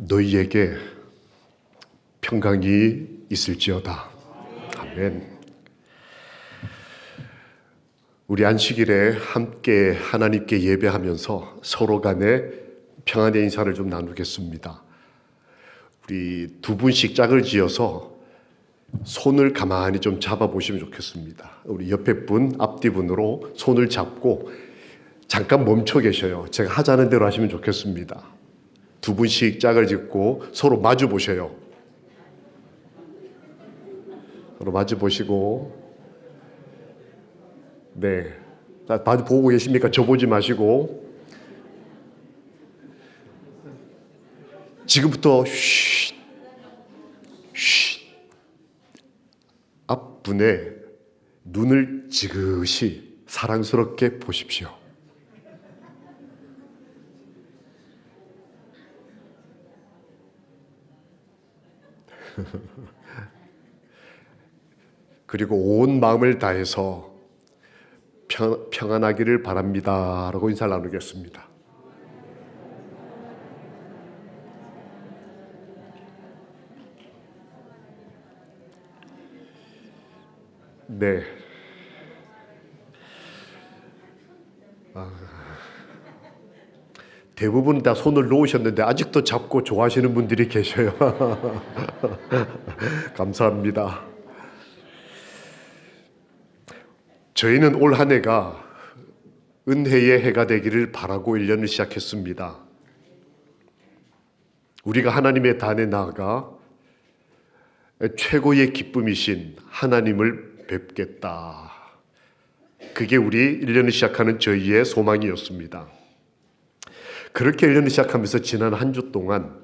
너희에게 평강이 있을지어다. 아멘. 우리 안식일에 함께 하나님께 예배하면서 서로 간에 평안의 인사를 좀 나누겠습니다. 우리 두 분씩 짝을 지어서 손을 가만히 좀 잡아보시면 좋겠습니다. 우리 옆에 분, 앞뒤 분으로 손을 잡고 잠깐 멈춰 계셔요. 제가 하자는 대로 하시면 좋겠습니다. 두 분씩 짝을 짓고 서로 마주 보셔요. 서로 마주 보시고, 네, 다들 보고 계십니까? 저 보지 마시고, 지금부터 쉿, 쉿, 앞분의 눈을 지그시 사랑스럽게 보십시오. 그리고 온 마음을 다해서 평안하기를 바랍니다 라고 인사를 나누겠습니다. 네. 대부분 다 손을 놓으셨는데 아직도 잡고 좋아하시는 분들이 계셔요. 감사합니다. 저희는 올 한 해가 은혜의 해가 되기를 바라고 1년을 시작했습니다. 우리가 하나님의 단에 나아가 최고의 기쁨이신 하나님을 뵙겠다. 그게 우리 1년을 시작하는 저희의 소망이었습니다. 그렇게 1년을 시작하면서 지난 한 주 동안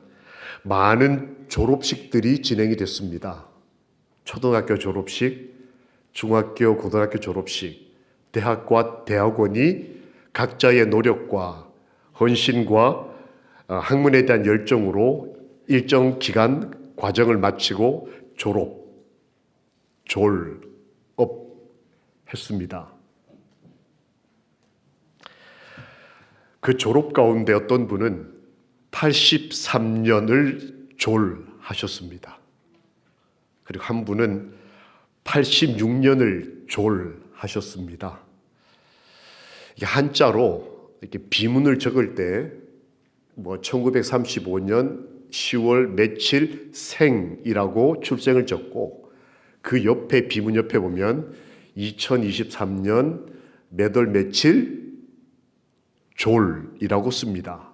많은 졸업식들이 진행이 됐습니다. 초등학교 졸업식, 중학교, 고등학교 졸업식, 대학과 대학원이 각자의 노력과 헌신과 학문에 대한 열정으로 일정 기간 과정을 마치고 졸업했습니다. 그 졸업 가운데 어떤 분은 83년을 졸하셨습니다. 그리고 한 분은 86년을 졸하셨습니다. 이게 한자로 이렇게 비문을 적을 때 1935년 10월 며칠 생이라고 출생을 적고 그 옆에 비문 옆에 보면 2023년 몇 월 며칠 졸이라고 씁니다.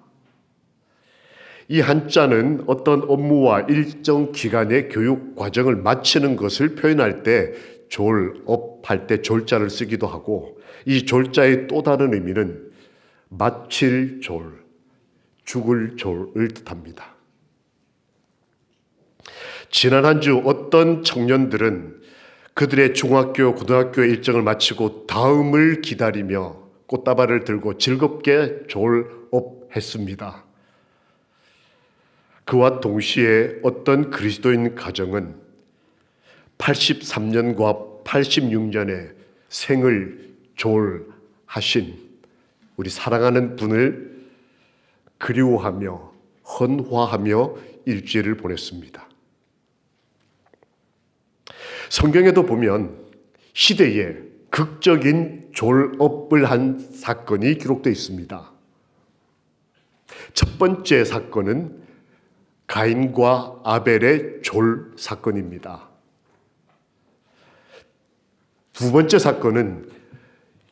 이 한자는 어떤 업무와 일정 기간의 교육 과정을 마치는 것을 표현할 때 졸업할 때 졸자를 쓰기도 하고, 이 졸자의 또 다른 의미는 마칠 졸, 죽을 졸을 뜻합니다. 지난 한 주 어떤 청년들은 그들의 중학교, 고등학교 일정을 마치고 다음을 기다리며 꽃다발을 들고 즐겁게 졸업했습니다. 그와 동시에 어떤 그리스도인 가정은 83년과 86년의 생을 졸하신 우리 사랑하는 분을 그리워하며 헌화하며 일주일을 보냈습니다. 성경에도 보면 시대에 극적인 졸업을 한 사건이 기록되어 있습니다. 첫 번째 사건은 가인과 아벨의 졸 사건입니다. 두 번째 사건은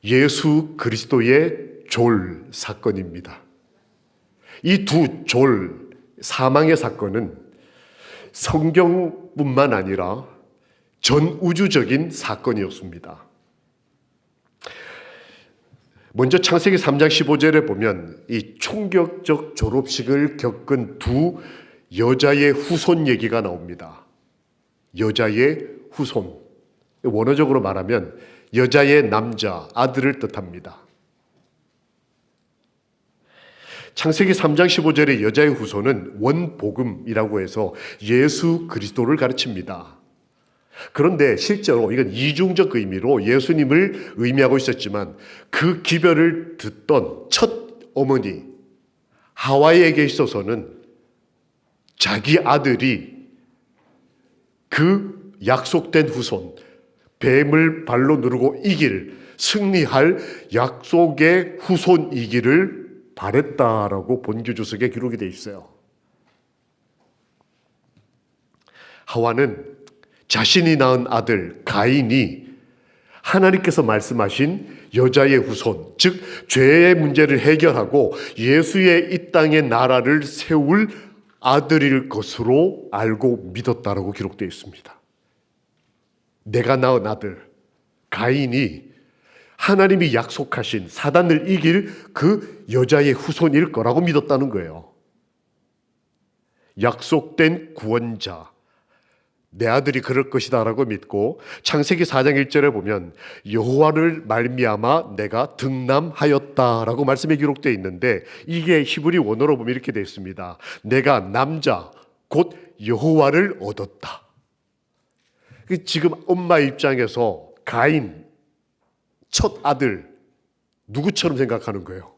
예수 그리스도의 졸 사건입니다. 이 두 졸, 사망의 사건은 성경뿐만 아니라 전 우주적인 사건이었습니다. 먼저 창세기 3장 15절에 보면 이 충격적 졸업식을 겪은 두 여자의 후손 얘기가 나옵니다. 여자의 후손. 원어적으로 말하면 여자의 남자, 아들을 뜻합니다. 창세기 3장 15절의 여자의 후손은 원복음이라고 해서 예수 그리스도를 가르칩니다. 그런데 실제로 이건 이중적 의미로 예수님을 의미하고 있었지만 그 기별을 듣던 첫 어머니 하와이에게 있어서는 자기 아들이 그 약속된 후손, 뱀을 발로 누르고 승리할 약속의 후손이기를 바랬다라고 본규주석에 기록이 되어 있어요. 하와는 자신이 낳은 아들 가인이 하나님께서 말씀하신 여자의 후손, 즉 죄의 문제를 해결하고 예수의 이 땅의 나라를 세울 아들일 것으로 알고 믿었다라고 기록되어 있습니다. 내가 낳은 아들 가인이 하나님이 약속하신 사단을 이길 그 여자의 후손일 거라고 믿었다는 거예요. 약속된 구원자, 내 아들이 그럴 것이다 라고 믿고 창세기 4장 1절에 보면 여호와를 말미암아 내가 등남하였다라고 말씀에 기록되어 있는데, 이게 히브리 원어로 보면 이렇게 되어 있습니다. 내가 남자 곧 여호와를 얻었다. 지금 엄마 입장에서 가인 첫 아들 누구처럼 생각하는 거예요?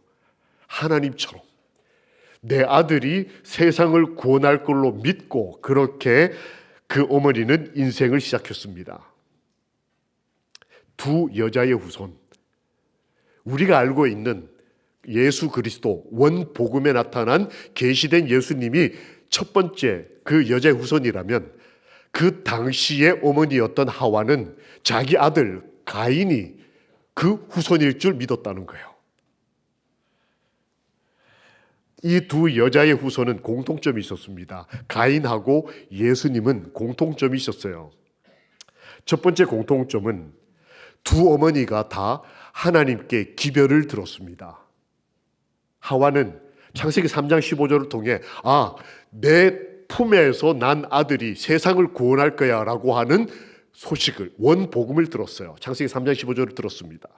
하나님처럼. 내 아들이 세상을 구원할 걸로 믿고 그렇게 그 어머니는 인생을 시작했습니다. 두 여자의 후손, 우리가 알고 있는 예수 그리스도 원복음에 나타난 계시된 예수님이 첫 번째 그 여자의 후손이라면, 그 당시의 어머니였던 하와는 자기 아들 가인이 그 후손일 줄 믿었다는 거예요. 이 두 여자의 후손은 공통점이 있었습니다. 가인하고 예수님은 공통점이 있었어요. 첫 번째 공통점은 두 어머니가 다 하나님께 기별을 들었습니다. 하와는 창세기 3장 15절을 통해 내 품에서 난 아들이 세상을 구원할 거야 라고 하는 소식을, 원복음을 들었어요. 창세기 3장 15절을 들었습니다.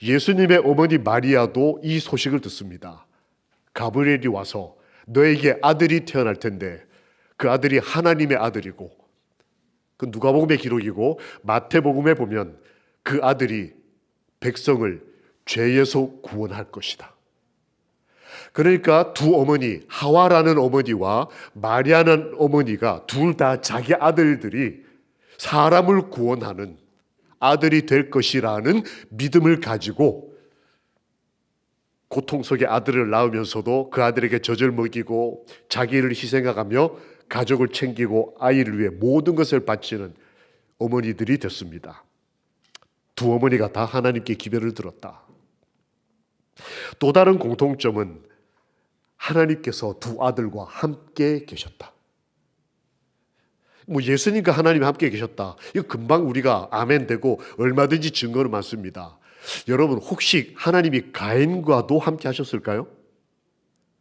예수님의 어머니 마리아도 이 소식을 듣습니다. 가브리엘이 와서 너에게 아들이 태어날 텐데 그 아들이 하나님의 아들이고, 그 누가복음의 기록이고, 마태복음에 보면 그 아들이 백성을 죄에서 구원할 것이다. 그러니까 두 어머니, 하와라는 어머니와 마리아라는 어머니가 둘 다 자기 아들들이 사람을 구원하는 아들이 될 것이라는 믿음을 가지고 고통 속에 아들을 낳으면서도 그 아들에게 젖을 먹이고 자기를 희생하며 가족을 챙기고 아이를 위해 모든 것을 바치는 어머니들이 됐습니다. 두 어머니가 다 하나님께 기별을 들었다. 또 다른 공통점은 하나님께서 두 아들과 함께 계셨다. 예수님과 하나님이 함께 계셨다, 이거 금방 우리가 아멘 되고 얼마든지 증거는 많습니다. 여러분, 혹시 하나님이 가인과도 함께 하셨을까요?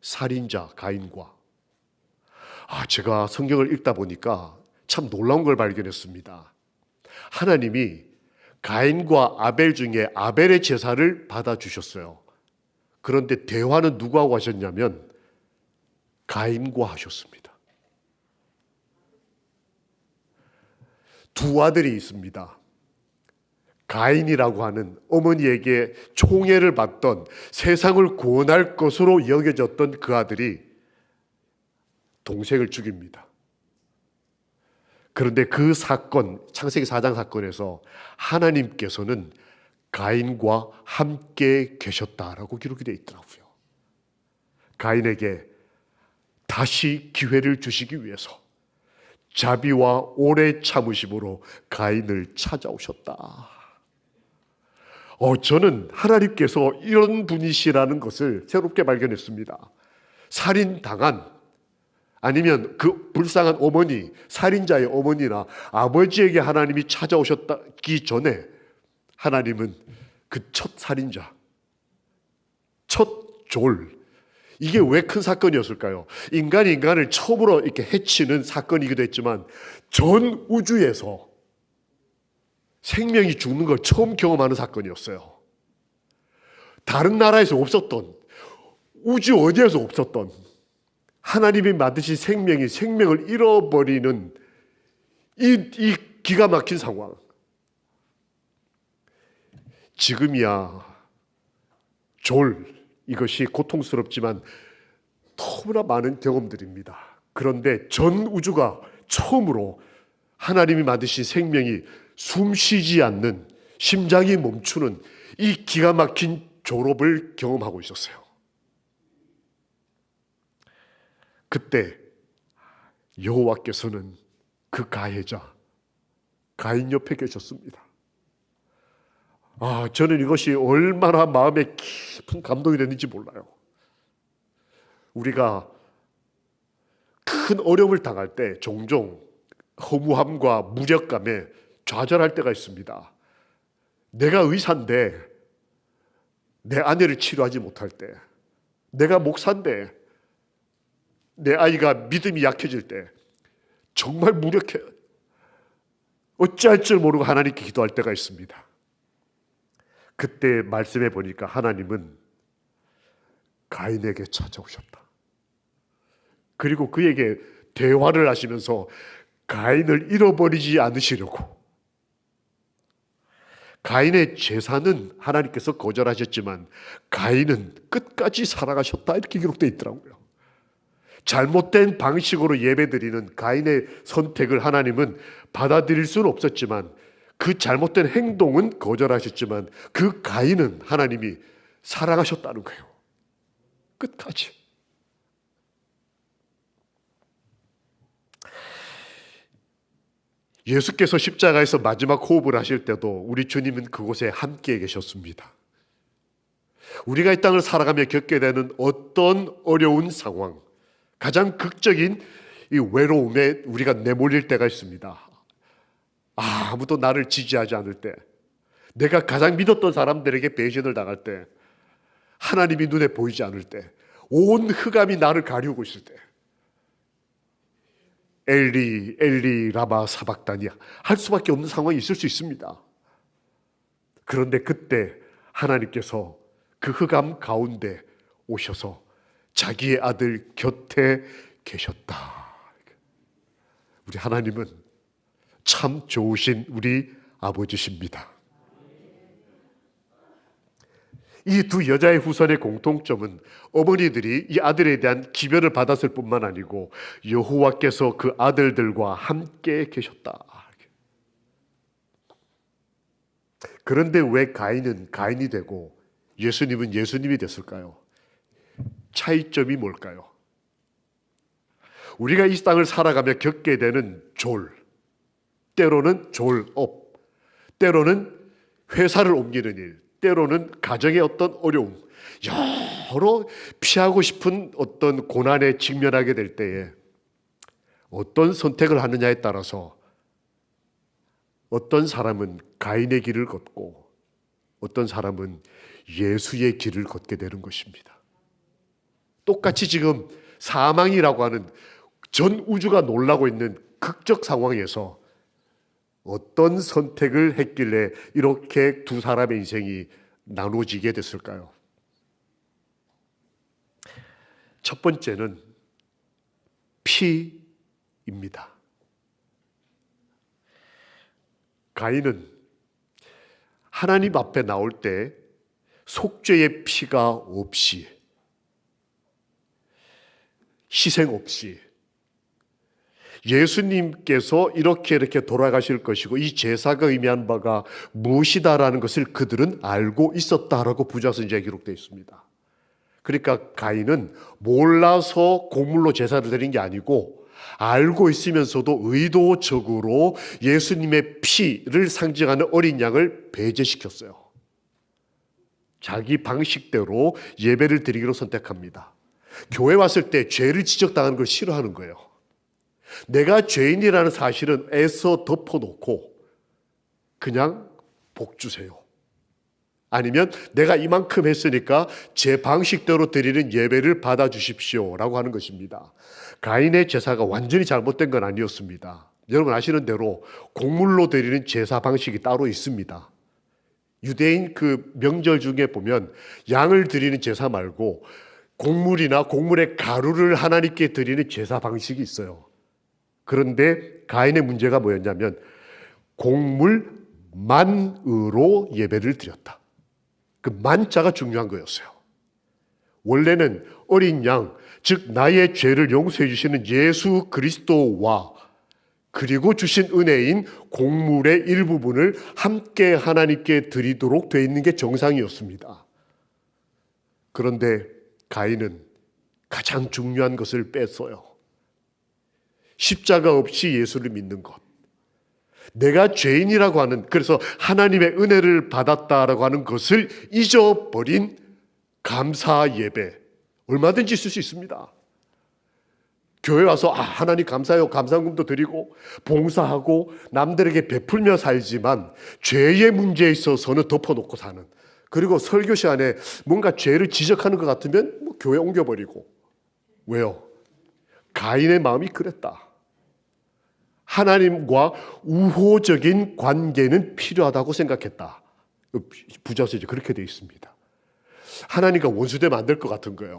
살인자 가인과. 제가 성경을 읽다 보니까 참 놀라운 걸 발견했습니다. 하나님이 가인과 아벨 중에 아벨의 제사를 받아주셨어요. 그런데 대화는 누구하고 하셨냐면 가인과 하셨습니다. 두 아들이 있습니다. 가인이라고 하는 어머니에게 총애를 받던, 세상을 구원할 것으로 여겨졌던 그 아들이 동생을 죽입니다. 그런데 그 사건, 창세기 4장 사건에서 하나님께서는 가인과 함께 계셨다라고 기록이 되어 있더라고요. 가인에게 다시 기회를 주시기 위해서 자비와 오래 참으심으로 가인을 찾아오셨다. 저는 하나님께서 이런 분이시라는 것을 새롭게 발견했습니다. 살인당한, 아니면 그 불쌍한 어머니, 살인자의 어머니나 아버지에게 하나님이 찾아오셨기 전에 하나님은 그 첫 살인자, 첫 졸, 이게 왜 큰 사건이었을까요? 인간이 인간을 처음으로 이렇게 해치는 사건이기도 했지만 전 우주에서 생명이 죽는 걸 처음 경험하는 사건이었어요. 다른 나라에서 없었던, 우주 어디에서 없었던 하나님이 만드신 생명이 생명을 잃어버리는 이 기가 막힌 상황. 지금이야 이것이 고통스럽지만 너무나 많은 경험들입니다. 그런데 전 우주가 처음으로 하나님이 만드신 생명이 숨쉬지 않는, 심장이 멈추는 이 기가 막힌 졸업을 경험하고 있었어요. 그때 여호와께서는 그 가해자 가인 옆에 계셨습니다. 저는 이것이 얼마나 마음에 깊은 감동이 됐는지 몰라요. 우리가 큰 어려움을 당할 때 종종 허무함과 무력감에 좌절할 때가 있습니다. 내가 의사인데 내 아내를 치료하지 못할 때, 내가 목사인데 내 아이가 믿음이 약해질 때 정말 무력해요. 어찌할 줄 모르고 하나님께 기도할 때가 있습니다. 그때 말씀해 보니까 하나님은 가인에게 찾아오셨다. 그리고 그에게 대화를 하시면서 가인을 잃어버리지 않으시려고, 가인의 제사는 하나님께서 거절하셨지만 가인은 끝까지 살아가셨다, 이렇게 기록되어 있더라고요. 잘못된 방식으로 예배드리는 가인의 선택을 하나님은 받아들일 수는 없었지만, 그 잘못된 행동은 거절하셨지만 그 가인은 하나님이 사랑하셨다는 거예요. 끝까지. 예수께서 십자가에서 마지막 호흡을 하실 때도 우리 주님은 그곳에 함께 계셨습니다. 우리가 이 땅을 살아가며 겪게 되는 어떤 어려운 상황, 가장 극적인 이 외로움에 우리가 내몰릴 때가 있습니다. 아무도 나를 지지하지 않을 때, 내가 가장 믿었던 사람들에게 배신을 당할 때, 하나님이 눈에 보이지 않을 때, 온 흑암이 나를 가리우고 있을 때, 엘리 엘리 라마 사박다니야 할 수밖에 없는 상황이 있을 수 있습니다. 그런데 그때 하나님께서 그 흑암 가운데 오셔서 자기의 아들 곁에 계셨다. 우리 하나님은 참 좋으신 우리 아버지십니다. 이 두 여자의 후손의 공통점은 어머니들이 이 아들에 대한 기별을 받았을 뿐만 아니고 여호와께서 그 아들들과 함께 계셨다. 그런데 왜 가인은 가인이 되고 예수님은 예수님이 됐을까요? 차이점이 뭘까요? 우리가 이 땅을 살아가며 겪게 되는 졸, 때로는 졸업, 때로는 회사를 옮기는 일, 때로는 가정의 어떤 어려움, 여러 피하고 싶은 어떤 고난에 직면하게 될 때에 어떤 선택을 하느냐에 따라서 어떤 사람은 가인의 길을 걷고 어떤 사람은 예수의 길을 걷게 되는 것입니다. 똑같이 지금 사망이라고 하는 전 우주가 놀라고 있는 극적 상황에서 어떤 선택을 했길래 이렇게 두 사람의 인생이 나눠지게 됐을까요? 첫 번째는 피입니다. 가인은 하나님 앞에 나올 때 속죄의 피가 없이, 희생 없이 예수님께서 이렇게 돌아가실 것이고 이 제사가 의미한 바가 무엇이다라는 것을 그들은 알고 있었다라고 부자선지에 기록되어 있습니다. 그러니까 가인은 몰라서 곡물로 제사를 드린 게 아니고 알고 있으면서도 의도적으로 예수님의 피를 상징하는 어린 양을 배제시켰어요. 자기 방식대로 예배를 드리기로 선택합니다. 교회 왔을 때 죄를 지적당하는 걸 싫어하는 거예요. 내가 죄인이라는 사실은 애써 덮어놓고 그냥 복 주세요. 아니면 내가 이만큼 했으니까 제 방식대로 드리는 예배를 받아주십시오 라고 하는 것입니다. 가인의 제사가 완전히 잘못된 건 아니었습니다. 여러분 아시는 대로 곡물로 드리는 제사 방식이 따로 있습니다. 유대인 그 명절 중에 보면 양을 드리는 제사 말고 곡물이나 곡물의 가루를 하나님께 드리는 제사 방식이 있어요. 그런데 가인의 문제가 뭐였냐면 곡물만으로 예배를 드렸다. 그 만자가 중요한 거였어요. 원래는 어린 양, 즉 나의 죄를 용서해 주시는 예수 그리스도와 그리고 주신 은혜인 곡물의 일부분을 함께 하나님께 드리도록 되어 있는 게 정상이었습니다. 그런데 가인은 가장 중요한 것을 뺐어요. 십자가 없이 예수를 믿는 것. 내가 죄인이라고 하는, 그래서 하나님의 은혜를 받았다라고 하는 것을 잊어버린 감사 예배. 얼마든지 있을 수 있습니다. 교회 와서 하나님 감사해요. 감사금도 드리고 봉사하고 남들에게 베풀며 살지만 죄의 문제에 있어서는 덮어놓고 사는, 그리고 설교 시간에 뭔가 죄를 지적하는 것 같으면 교회 옮겨버리고. 왜요? 가인의 마음이 그랬다. 하나님과 우호적인 관계는 필요하다고 생각했다. 부자서 이제 그렇게 되어 있습니다. 하나님과 원수되면 안 될 것 같은 거예요.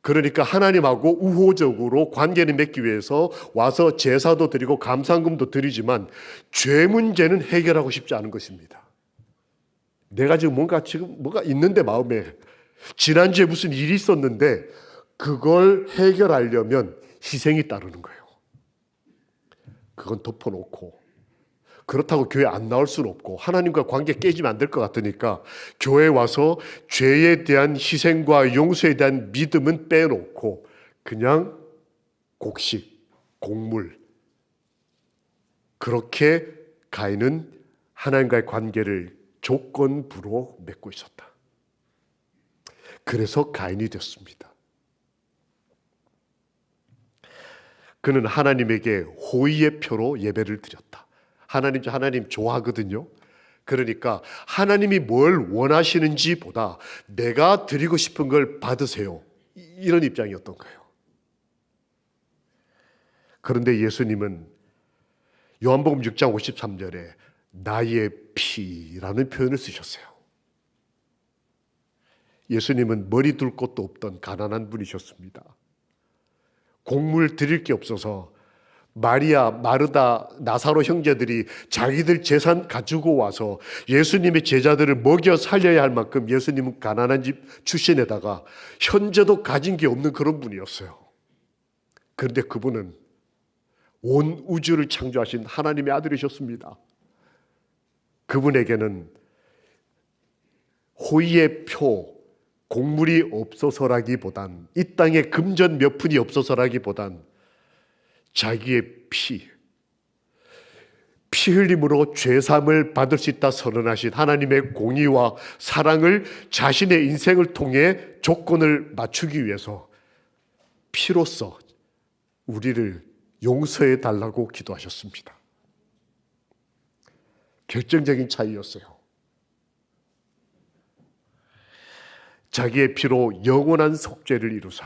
그러니까 하나님하고 우호적으로 관계를 맺기 위해서 와서 제사도 드리고 감사금도 드리지만 죄 문제는 해결하고 싶지 않은 것입니다. 내가 지금 뭐가 있는데 마음에 지난주에 무슨 일이 있었는데 그걸 해결하려면 희생이 따르는 거예요. 그건 덮어놓고, 그렇다고 교회 안 나올 수는 없고 하나님과 관계 깨지면 안 될 것 같으니까 교회에 와서 죄에 대한 희생과 용서에 대한 믿음은 빼놓고 그냥 곡식, 곡물, 그렇게 가인은 하나님과의 관계를 조건부로 맺고 있었다. 그래서 가인이 됐습니다. 그는 하나님에게 호의의 표로 예배를 드렸다. 하나님 좋아하거든요. 그러니까 하나님이 뭘 원하시는지 보다 내가 드리고 싶은 걸 받으세요, 이런 입장이었던 거예요. 그런데 예수님은 요한복음 6장 53절에 나의 피라는 표현을 쓰셨어요. 예수님은 머리 둘 곳도 없던 가난한 분이셨습니다. 곡물 드릴 게 없어서 마리아, 마르다, 나사로 형제들이 자기들 재산 가지고 와서 예수님의 제자들을 먹여 살려야 할 만큼 예수님은 가난한 집 출신에다가 현재도 가진 게 없는 그런 분이었어요. 그런데 그분은 온 우주를 창조하신 하나님의 아들이셨습니다. 그분에게는 호의의 표, 곡물이 없어서라기보단, 이 땅에 금전 몇 푼이 없어서라기보단 자기의 피 흘림으로 죄사함을 받을 수 있다 선언하신 하나님의 공의와 사랑을 자신의 인생을 통해 조건을 맞추기 위해서 피로써 우리를 용서해 달라고 기도하셨습니다. 결정적인 차이였어요. 자기의 피로 영원한 속죄를 이루사.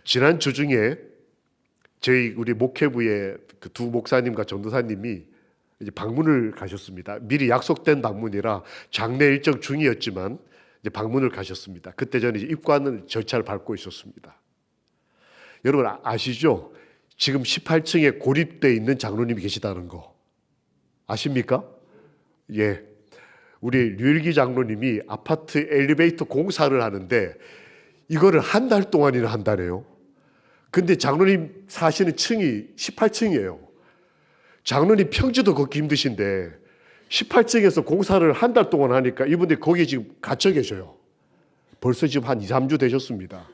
지난 주 중에 우리 목회부의 그 두 목사님과 전도사님이 이제 방문을 가셨습니다. 미리 약속된 방문이라 장례 일정 중이었지만 이제 방문을 가셨습니다. 그때 저는 이제 입구하는 절차를 밟고 있었습니다. 여러분 아시죠? 지금 18층에 고립되어 있는 장로님이 계시다는 거 아십니까? 예, 우리 류일기 장로님이 아파트 엘리베이터 공사를 하는데 이거를 한 달 동안이나 한다네요. 근데 장로님 사시는 층이 18층이에요. 장로님 평지도 걷기 힘드신데 18층에서 공사를 한 달 동안 하니까 이분들이 거기에 지금 갇혀 계셔요. 벌써 지금 한 2, 3주 되셨습니다.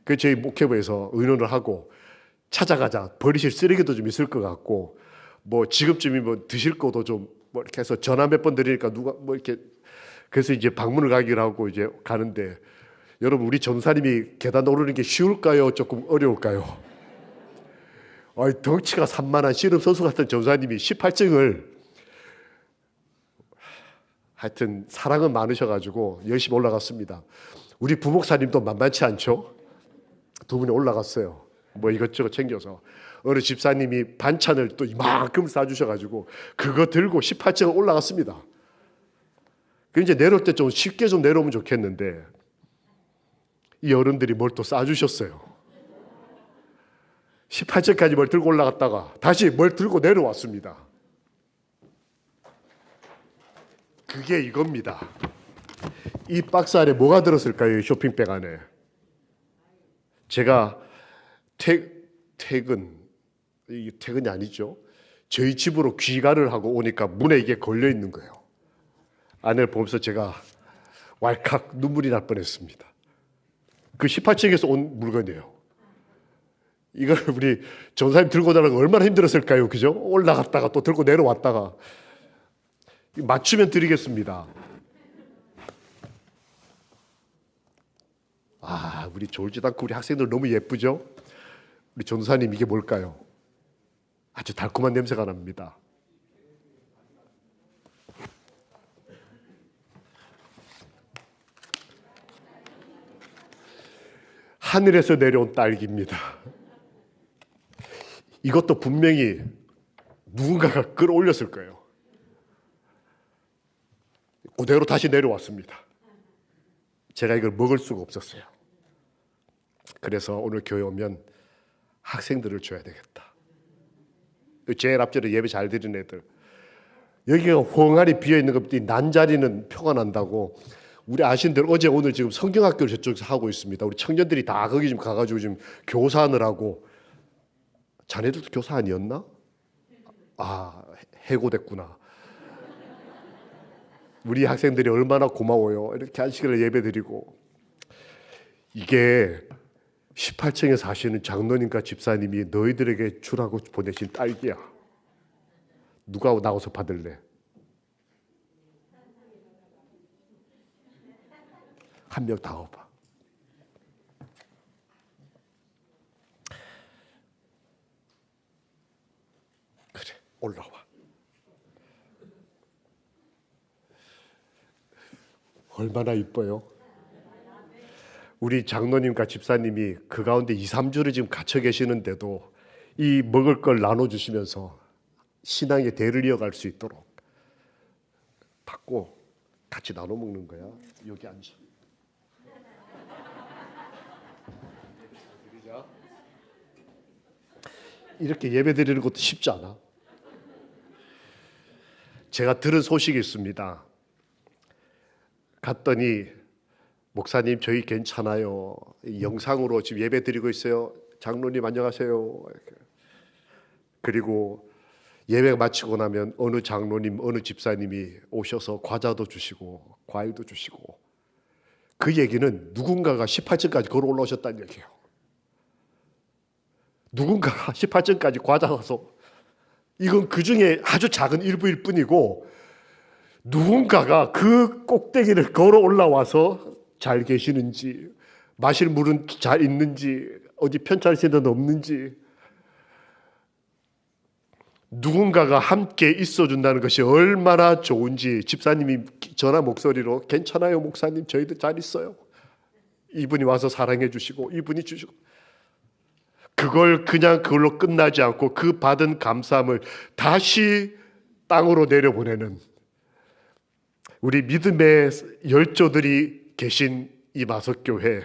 그래서 저희 목회부에서 의논을 하고 찾아가자. 버리실 쓰레기도 좀 있을 것 같고 뭐 지금쯤이면 드실 것도 좀 뭐 이렇게 해서 전화 몇 번 드리니까 누가 뭐 이렇게, 그래서 이제 방문을 가기로 하고 이제 가는데, 여러분 우리 전사님이 계단 오르는 게 쉬울까요? 조금 어려울까요? 덩치가 산만한 씨름 선수 같은 전사님이 18층을, 하여튼 사랑은 많으셔가지고 열심히 올라갔습니다. 우리 부목사님도 만만치 않죠? 두 분이 올라갔어요. 뭐 이것저것 챙겨서. 어느 집사님이 반찬을 또 이만큼 싸주셔가지고 그거 들고 18층을 올라갔습니다. 그 이제 내려올 때 좀 쉽게 좀 내려오면 좋겠는데 이 어른들이 뭘 또 싸주셨어요. 18층까지 뭘 들고 올라갔다가 다시 뭘 들고 내려왔습니다. 그게 이겁니다. 이 박스 안에 뭐가 들었을까요? 이 쇼핑백 안에. 제가 퇴근, 이게 퇴근이 아니죠. 저희 집으로 귀가를 하고 오니까 문에 이게 걸려 있는 거예요. 아내를 보면서 제가 왈칵 눈물이 날 뻔했습니다. 그 18층에서 온 물건이에요. 이걸 우리 전사님 들고 다니는 거 얼마나 힘들었을까요? 그죠? 올라갔다가 또 들고 내려왔다가. 맞추면 드리겠습니다. 우리 졸지도 않고 우리 학생들 너무 예쁘죠? 우리 전사님 이게 뭘까요? 아주 달콤한 냄새가 납니다. 하늘에서 내려온 딸기입니다. 이것도 분명히 누군가가 끌어올렸을 거예요. 그대로 다시 내려왔습니다. 제가 이걸 먹을 수가 없었어요. 그래서 오늘 교회 오면 학생들을 줘야 되겠다. 제일 앞절에 예배 잘 드리는 애들, 여기가 헝하니 비어있는 것들이 난 자리는 표가 난다고. 우리 아신 대로 어제 오늘 지금 성경학교를 저쪽에서 하고 있습니다. 우리 청년들이 다 거기 지금 가가지고 지금 교사하느라고. 자네들도 교사 아니었나? 해고됐구나. 우리 학생들이 얼마나 고마워요. 이렇게 안식일에 예배드리고. 이게 18층에 사시는 장로님과 집사님이 너희들에게 주라고 보내신 딸기야. 누가 나와서 받을래? 한 명 다 와봐. 그래, 올라와. 얼마나 이뻐요? 우리 장로님과 집사님이 그 가운데 2, 3주를 지금 갇혀 계시는데도 이 먹을 걸 나눠주시면서 신앙의 대를 이어갈 수 있도록 받고 같이 나눠 먹는 거야. 여기 앉아. 이렇게 예배 드리는 것도 쉽지 않아. 제가 들은 소식이 있습니다. 갔더니 목사님 저희 괜찮아요. 영상으로 지금 예배 드리고 있어요. 장로님 안녕하세요. 그리고 예배가 마치고 나면 어느 장로님, 어느 집사님이 오셔서 과자도 주시고 과일도 주시고. 그 얘기는 누군가가 18층까지 걸어 올라오셨다는 얘기예요. 누군가가 18층까지 과자 사서, 이건 그 중에 아주 작은 일부일 뿐이고, 누군가가 그 꼭대기를 걸어 올라와서 잘 계시는지, 마실 물은 잘 있는지, 어디 편찮으신 데는 없는지, 누군가가 함께 있어준다는 것이 얼마나 좋은지. 집사님이 전화 목소리로 괜찮아요 목사님 저희들 잘 있어요. 이분이 와서 사랑해 주시고 이분이 주시고. 그걸 그냥 그걸로 끝나지 않고 그 받은 감사함을 다시 땅으로 내려보내는 우리 믿음의 열조들이 계신 이 마석교회,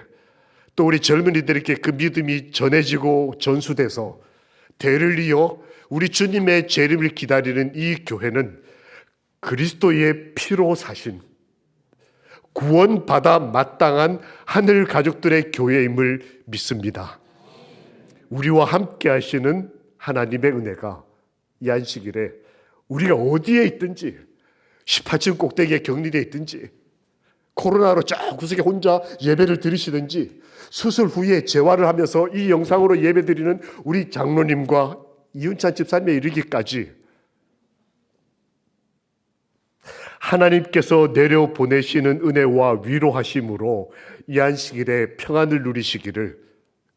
또 우리 젊은이들에게 그 믿음이 전해지고 전수돼서 대를 이어 우리 주님의 재림을 기다리는 이 교회는 그리스도의 피로 사신 구원받아 마땅한 하늘 가족들의 교회임을 믿습니다. 우리와 함께 하시는 하나님의 은혜가 이 안식일에 우리가 어디에 있든지, 18층 꼭대기에 격리되어 있든지, 코로나로 저 구석에 혼자 예배를 드리시든지, 수술 후에 재활을 하면서 이 영상으로 예배드리는 우리 장로님과 이윤찬 집사님에 이르기까지 하나님께서 내려보내시는 은혜와 위로하심으로 이 안식일에 평안을 누리시기를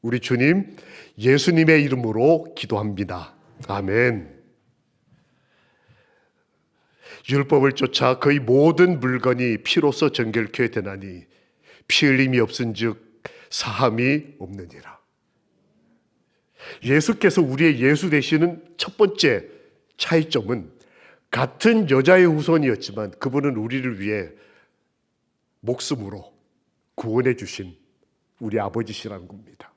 우리 주님 예수님의 이름으로 기도합니다. 아멘. 율법을 쫓아 거의 모든 물건이 피로써 정결케 되나니 피 흘림이 없은즉 사함이 없느니라. 예수께서 우리의 예수 되시는 첫 번째 차이점은 같은 여자의 후손이었지만 그분은 우리를 위해 목숨으로 구원해 주신 우리 아버지시라는 겁니다.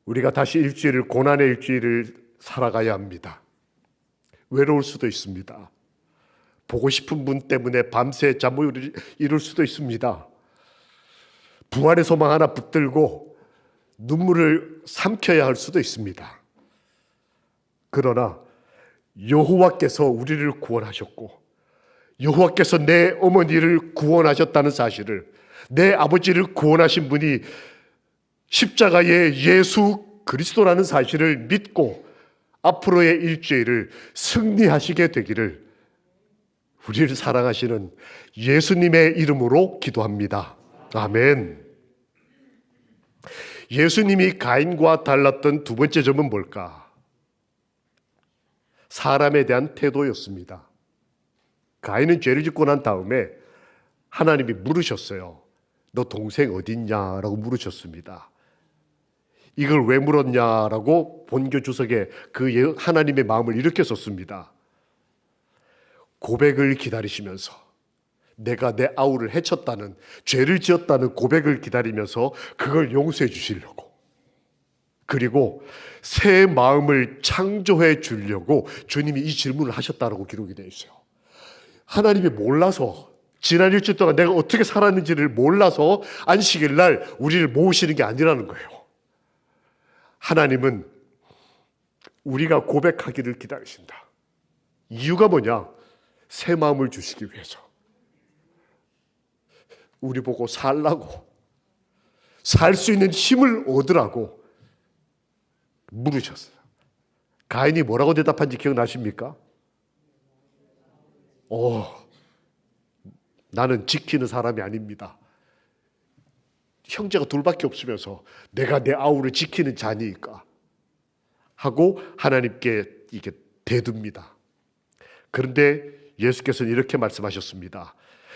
우리가 다시 일주일을, 고난의 일주일을 살아가야 합니다. 외로울 수도 있습니다. 보고 싶은 분 때문에 밤새 잠 못 이룰 수도 있습니다. 부활의 소망 하나 붙들고 눈물을 삼켜야 할 수도 있습니다. 그러나 여호와께서 우리를 구원하셨고 여호와께서 내 어머니를 구원하셨다는 사실을, 내 아버지를 구원하신 분이 십자가의 예수 그리스도라는 사실을 믿고 앞으로의 일주일을 승리하시게 되기를 우리를 사랑하시는 예수님의 이름으로 기도합니다. 아멘. 예수님이 가인과 달랐던 두 번째 점은 뭘까? 사람에 대한 태도였습니다. 가인은 죄를 짓고 난 다음에 하나님이 물으셨어요. 너 동생 어딨냐라고 물으셨습니다. 이걸 왜 물었냐라고 본교 주석에 그 하나님의 마음을 이렇게 썼습니다. 고백을 기다리시면서, 내가 내 아우를 해쳤다는, 죄를 지었다는 고백을 기다리면서 그걸 용서해 주시려고, 그리고 새 마음을 창조해 주려고 주님이 이 질문을 하셨다라고 기록이 되어 있어요. 하나님이 몰라서, 지난 일주일 동안 내가 어떻게 살았는지를 몰라서 안식일 날 우리를 모으시는 게 아니라는 거예요. 하나님은 우리가 고백하기를 기다리신다. 이유가 뭐냐? 새 마음을 주시기 위해서. 우리 보고 살라고, 살 수 있는 힘을 얻으라고 물으셨어요. 가인이 뭐라고 대답한지 기억나십니까? 나는 지키는 사람이 아닙니다. 형제가 둘밖에 없으면서 내가 내 아우를 지키는 자니까 하고 하나님께 이게 대듭니다. 그런데 예수께서는 이렇게 말씀하셨습니다.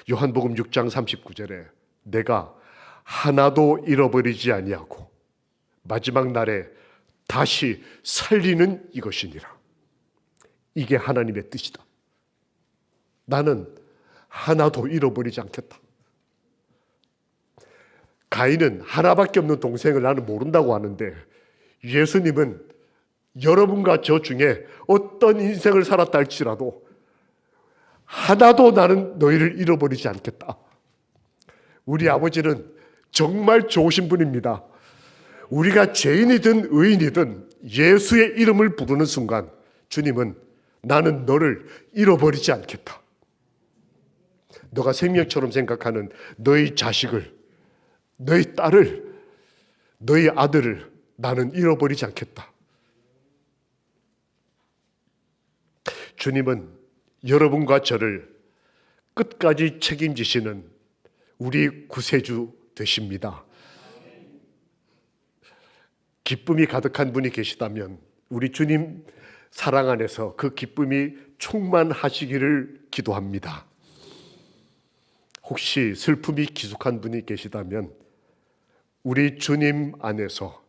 요한복음 6장 39절에 내가 하나도 잃어버리지 아니하고 마지막 날에 다시 살리는 이것이니라. 이게 하나님의 뜻이다. 나는 하나도 잃어버리지 않겠다. 가인은 하나밖에 없는 동생을 나는 모른다고 하는데, 예수님은 여러분과 저 중에 어떤 인생을 살았다 할지라도 하나도 나는 너희를 잃어버리지 않겠다. 우리 아버지는 정말 좋으신 분입니다. 우리가 죄인이든 의인이든 예수의 이름을 부르는 순간 주님은 나는 너를 잃어버리지 않겠다. 너가 생명처럼 생각하는 너희 자식을, 너희 딸을, 너희 아들을 나는 잃어버리지 않겠다. 주님은 여러분과 저를 끝까지 책임지시는 우리 구세주 되십니다. 기쁨이 가득한 분이 계시다면 우리 주님 사랑 안에서 그 기쁨이 충만하시기를 기도합니다. 혹시 슬픔이 기숙한 분이 계시다면 우리 주님 안에서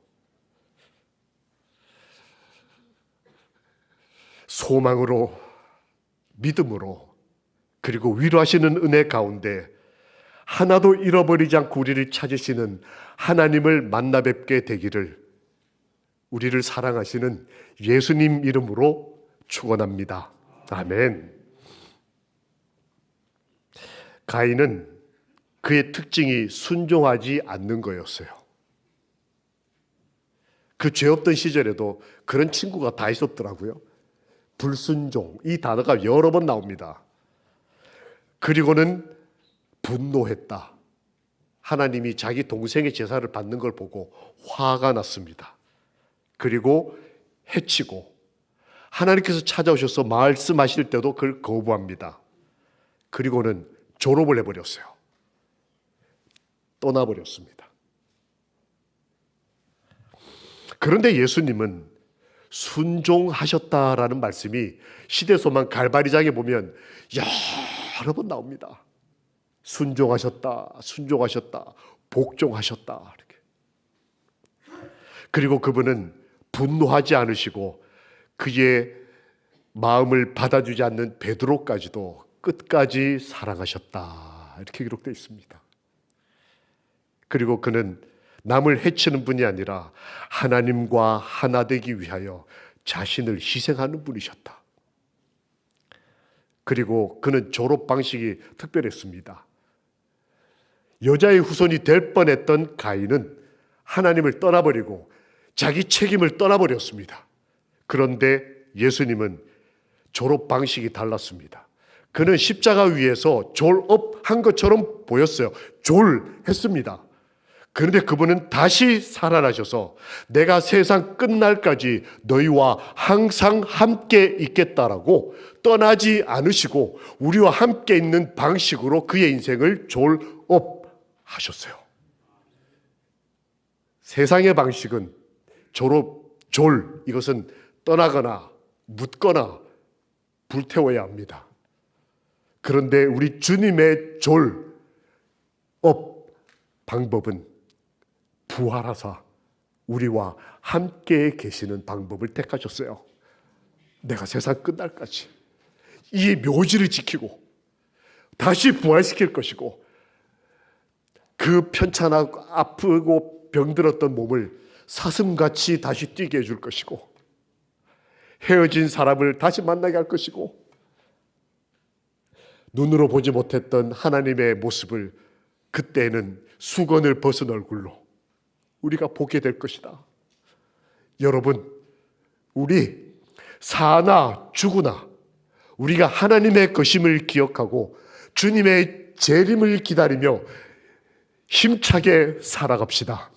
소망으로, 믿음으로, 그리고 위로하시는 은혜 가운데 하나도 잃어버리지 않고 우리를 찾으시는 하나님을 만나 뵙게 되기를 우리를 사랑하시는 예수님 이름으로 축원합니다. 아멘. 가인은 그의 특징이 순종하지 않는 거였어요. 그 죄 없던 시절에도 그런 친구가 다 있었더라고요. 불순종, 이 단어가 여러 번 나옵니다. 그리고는 분노했다. 하나님이 자기 동생의 제사를 받는 걸 보고 화가 났습니다. 그리고 해치고, 하나님께서 찾아오셔서 말씀하실 때도 그걸 거부합니다. 그리고는 졸업을 해버렸어요. 떠나버렸습니다. 그런데 예수님은 순종하셨다라는 말씀이 시대소망 갈바리장에 보면 여러 번 나옵니다. 순종하셨다, 순종하셨다, 복종하셨다. 이렇게. 그리고 그분은 분노하지 않으시고 그의 마음을 받아주지 않는 베드로까지도 끝까지 사랑하셨다. 이렇게 기록되어 있습니다. 그리고 그는 남을 해치는 분이 아니라 하나님과 하나 되기 위하여 자신을 희생하는 분이셨다. 그리고 그는 졸업 방식이 특별했습니다. 여자의 후손이 될 뻔했던 가인은 하나님을 떠나버리고 자기 책임을 떠나버렸습니다. 그런데 예수님은 졸업 방식이 달랐습니다. 그는 십자가 위에서 졸업한 것처럼 보였어요. 졸했습니다. 그런데 그분은 다시 살아나셔서 내가 세상 끝날까지 너희와 항상 함께 있겠다라고 떠나지 않으시고 우리와 함께 있는 방식으로 그의 인생을 졸업하셨어요. 세상의 방식은 이것은 떠나거나 묻거나 불태워야 합니다. 그런데 우리 주님의 졸업 방법은 부활하사 우리와 함께 계시는 방법을 택하셨어요. 내가 세상 끝날까지 이 묘지를 지키고 다시 부활시킬 것이고 그 편찮고 아프고 병들었던 몸을 사슴같이 다시 뛰게 해줄 것이고 헤어진 사람을 다시 만나게 할 것이고 눈으로 보지 못했던 하나님의 모습을 그때는 수건을 벗은 얼굴로 우리가 보게 될 것이다. 여러분, 우리 사나 죽으나 우리가 하나님의 것임을 기억하고 주님의 재림을 기다리며 힘차게 살아갑시다.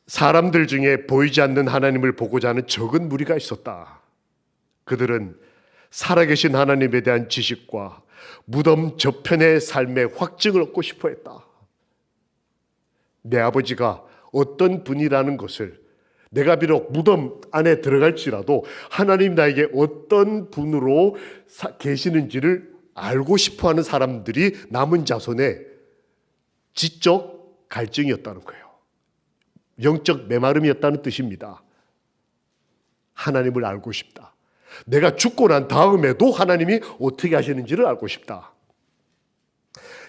사람들 중에 보이지 않는 하나님을 보고자 하는 적은 무리가 있었다. 그들은 살아계신 하나님에 대한 지식과 무덤 저편의 삶의 확증을 얻고 싶어 했다. 내 아버지가 어떤 분이라는 것을 내가 비록 무덤 안에 들어갈지라도 하나님 나에게 어떤 분으로 계시는지를 알고 싶어하는 사람들이 남은 자손의 지적 갈증이었다는 거예요. 영적 메마름이었다는 뜻입니다. 하나님을 알고 싶다. 내가 죽고 난 다음에도 하나님이 어떻게 하시는지를 알고 싶다.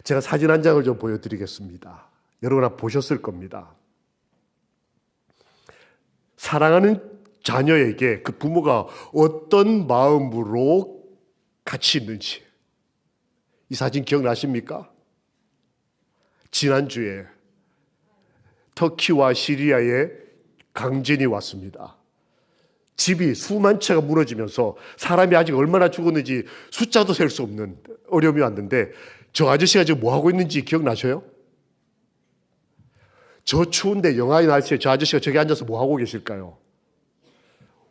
제가 사진 한 장을 좀 보여드리겠습니다. 여러분 아마 보셨을 겁니다. 사랑하는 자녀에게 그 부모가 어떤 마음으로 같이 있는지 이 사진 기억나십니까? 지난주에 터키와 시리아에 강진이 왔습니다. 집이 수만 채가 무너지면서 사람이 아직 얼마나 죽었는지 숫자도 셀 수 없는 어려움이 왔는데 저 아저씨가 지금 뭐 하고 있는지 기억나셔요? 저 추운데 영하의 날씨에 저 아저씨가 저기 앉아서 뭐 하고 계실까요?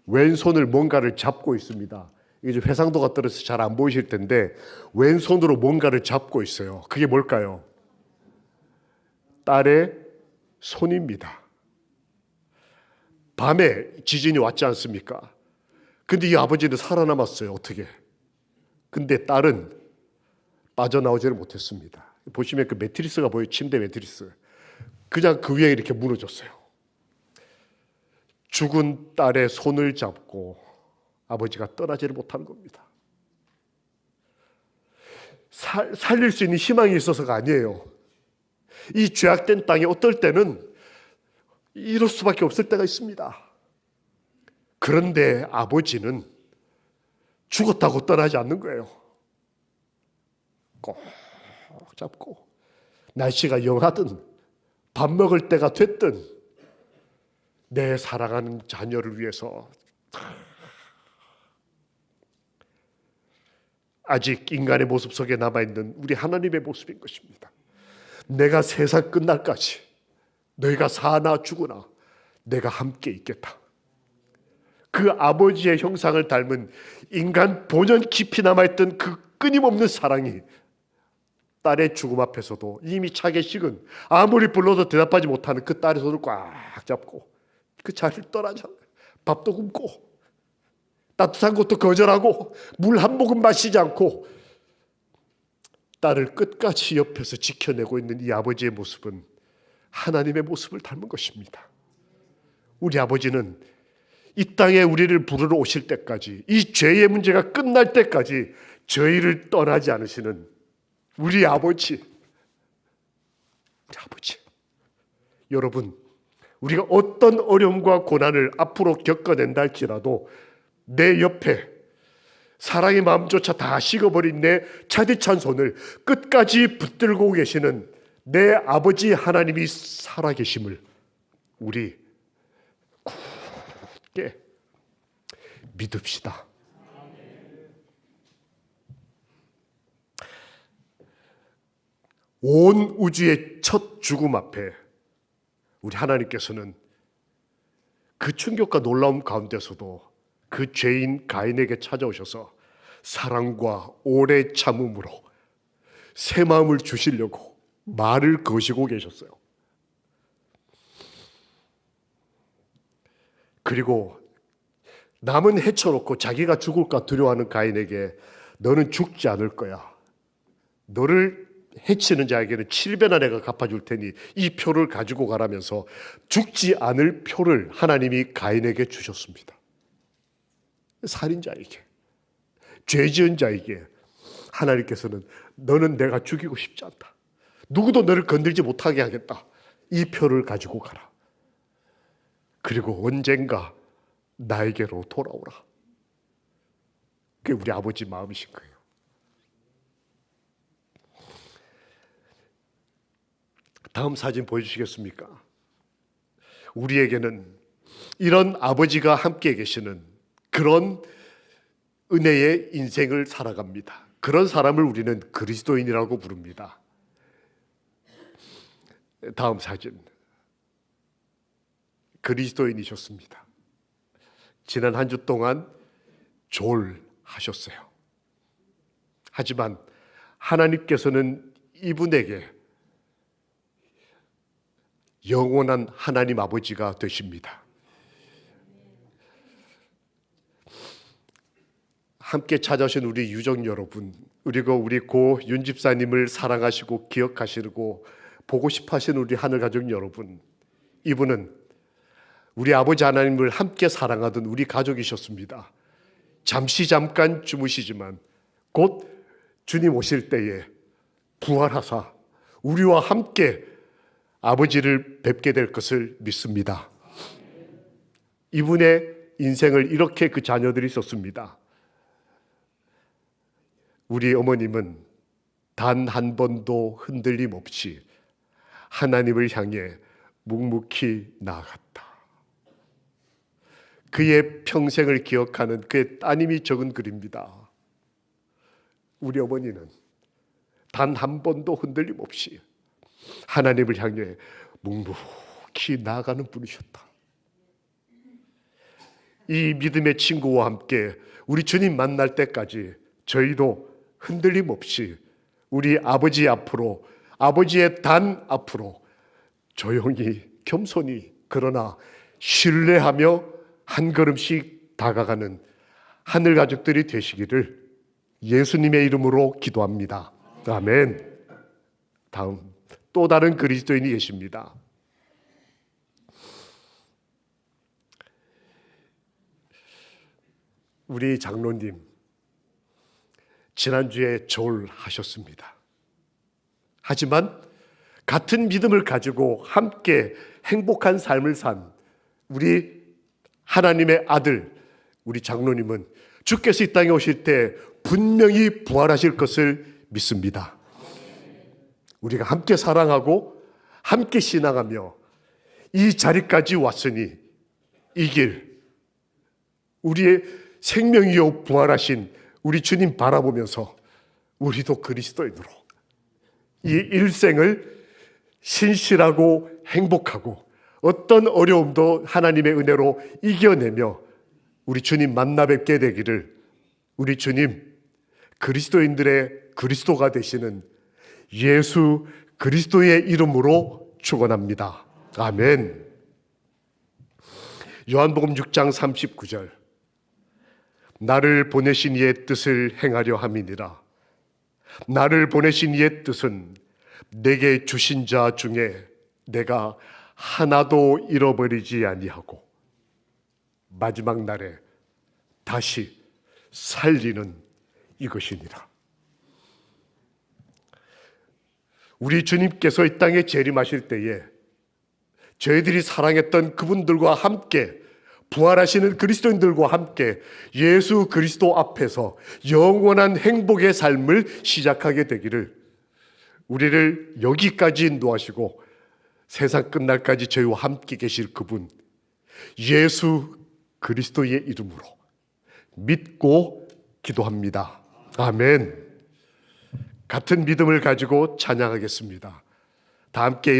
왼손을 뭔가를 잡고 있습니다. 이게 좀 회상도가 떨어져서 잘 안 보이실 텐데 왼손으로 뭔가를 잡고 있어요. 그게 뭘까요? 딸의 손입니다. 밤에 지진이 왔지 않습니까? 근데 이 아버지는 살아남았어요. 어떻게? 근데 딸은 빠져나오지를 못했습니다. 보시면 그 매트리스가 보여요. 침대 매트리스. 그냥 그 위에 이렇게 무너졌어요. 죽은 딸의 손을 잡고 아버지가 떠나지를 못하는 겁니다. 살릴 수 있는 희망이 있어서가 아니에요. 이 죄악된 땅에 어떨 때는 이럴 수밖에 없을 때가 있습니다. 그런데 아버지는 죽었다고 떠나지 않는 거예요. 꼭 잡고 날씨가 영하든 밥 먹을 때가 됐든 내 사랑하는 자녀를 위해서 아직 인간의 모습 속에 남아있는 우리 하나님의 모습인 것입니다. 내가 세상 끝날까지 너희가 사나 죽으나 내가 함께 있겠다. 그 아버지의 형상을 닮은 인간 본연 깊이 남아있던 그 끊임없는 사랑이 딸의 죽음 앞에서도 이미 차게 식은 아무리 불러도 대답하지 못하는 그 딸의 손을 꽉 잡고 그 자리를 떠나지 않아요. 밥도 굶고 따뜻한 것도 거절하고 물 한 모금 마시지 않고 딸을 끝까지 옆에서 지켜내고 있는 이 아버지의 모습은 하나님의 모습을 닮은 것입니다. 우리 아버지는 이 땅에 우리를 부르러 오실 때까지 이 죄의 문제가 끝날 때까지 저희를 떠나지 않으시는 우리 아버지. 여러분, 우리가 어떤 어려움과 고난을 앞으로 겪어낸다 할지라도 내 옆에 사랑의 마음조차 다 식어버린 내 차디찬 손을 끝까지 붙들고 계시는 내 아버지 하나님이 살아계심을 우리 굳게 믿읍시다. 온 우주의 첫 죽음 앞에 우리 하나님께서는 그 충격과 놀라움 가운데서도 그 죄인 가인에게 찾아오셔서 사랑과 오래 참음으로 새 마음을 주시려고 말을 거시고 계셨어요. 그리고 남은 해쳐놓고 자기가 죽을까 두려워하는 가인에게 너는 죽지 않을 거야. 너를 해치는 자에게는 7배나 내가 갚아줄 테니 이 표를 가지고 가라면서 죽지 않을 표를 하나님이 가인에게 주셨습니다. 살인자에게, 죄 지은 자에게 하나님께서는 너는 내가 죽이고 싶지 않다. 누구도 너를 건들지 못하게 하겠다. 이 표를 가지고 가라. 그리고 언젠가 나에게로 돌아오라. 그게 우리 아버지 마음이신 거예요. 다음 사진 보여주시겠습니까? 우리에게는 이런 아버지가 함께 계시는 그런 은혜의 인생을 살아갑니다. 그런 사람을 우리는 그리스도인이라고 부릅니다. 다음 사진. 그리스도인이셨습니다. 지난 한 주 동안 졸하셨어요. 하지만 하나님께서는 이분에게 영원한 하나님 아버지가 되십니다. 함께 찾아오신 우리 유정 여러분, 그리고 우리 고 윤 집사님을 사랑하시고 기억하시고 보고 싶어 하시는 우리 하늘 가족 여러분, 이분은 우리 아버지 하나님을 함께 사랑하던 우리 가족이셨습니다. 잠깐 주무시지만 곧 주님 오실 때에 부활하사 우리와 함께 아버지를 뵙게 될 것을 믿습니다. 이분의 인생을 이렇게 그 자녀들이 썼습니다. 우리 어머님은 단 한 번도 흔들림 없이 하나님을 향해 묵묵히 나아갔다. 그의 평생을 기억하는 그의 따님이 적은 글입니다. 우리 어머니는 단 한 번도 흔들림 없이 하나님을 향해 묵묵히 나아가는 분이셨다. 이 믿음의 친구와 함께 우리 주님 만날 때까지 저희도 흔들림 없이 우리 아버지 앞으로, 아버지의 단 앞으로 조용히 겸손히 그러나 신뢰하며 한 걸음씩 다가가는 하늘 가족들이 되시기를 예수님의 이름으로 기도합니다. 아멘. 다음 또 다른 그리스도인이 계십니다. 우리 장로님 지난주에 졸하셨습니다. 하지만 같은 믿음을 가지고 함께 행복한 삶을 산 우리 하나님의 아들 우리 장로님은 주께서 이 땅에 오실 때 분명히 부활하실 것을 믿습니다. 우리가 함께 사랑하고 함께 신앙하며 이 자리까지 왔으니 이 길, 우리의 생명이요 부활하신 우리 주님 바라보면서 우리도 그리스도인으로 이 일생을 신실하고 행복하고 어떤 어려움도 하나님의 은혜로 이겨내며 우리 주님 만나 뵙게 되기를 우리 주님 그리스도인들의 그리스도가 되시는 예수 그리스도의 이름으로 축원합니다. 아멘. 요한복음 6장 39절 나를 보내신 이의 뜻을 행하려 함이니라. 나를 보내신 이의 뜻은 내게 주신 자 중에 내가 하나도 잃어버리지 아니하고 마지막 날에 다시 살리는 이것이니라. 우리 주님께서 이 땅에 재림하실 때에 저희들이 사랑했던 그분들과 함께 부활하시는 그리스도인들과 함께 예수 그리스도 앞에서 영원한 행복의 삶을 시작하게 되기를 우리를 여기까지 인도하시고 세상 끝날까지 저희와 함께 계실 그분 예수 그리스도의 이름으로 믿고 기도합니다. 아멘. 같은 믿음을 가지고 찬양하겠습니다. 다 함께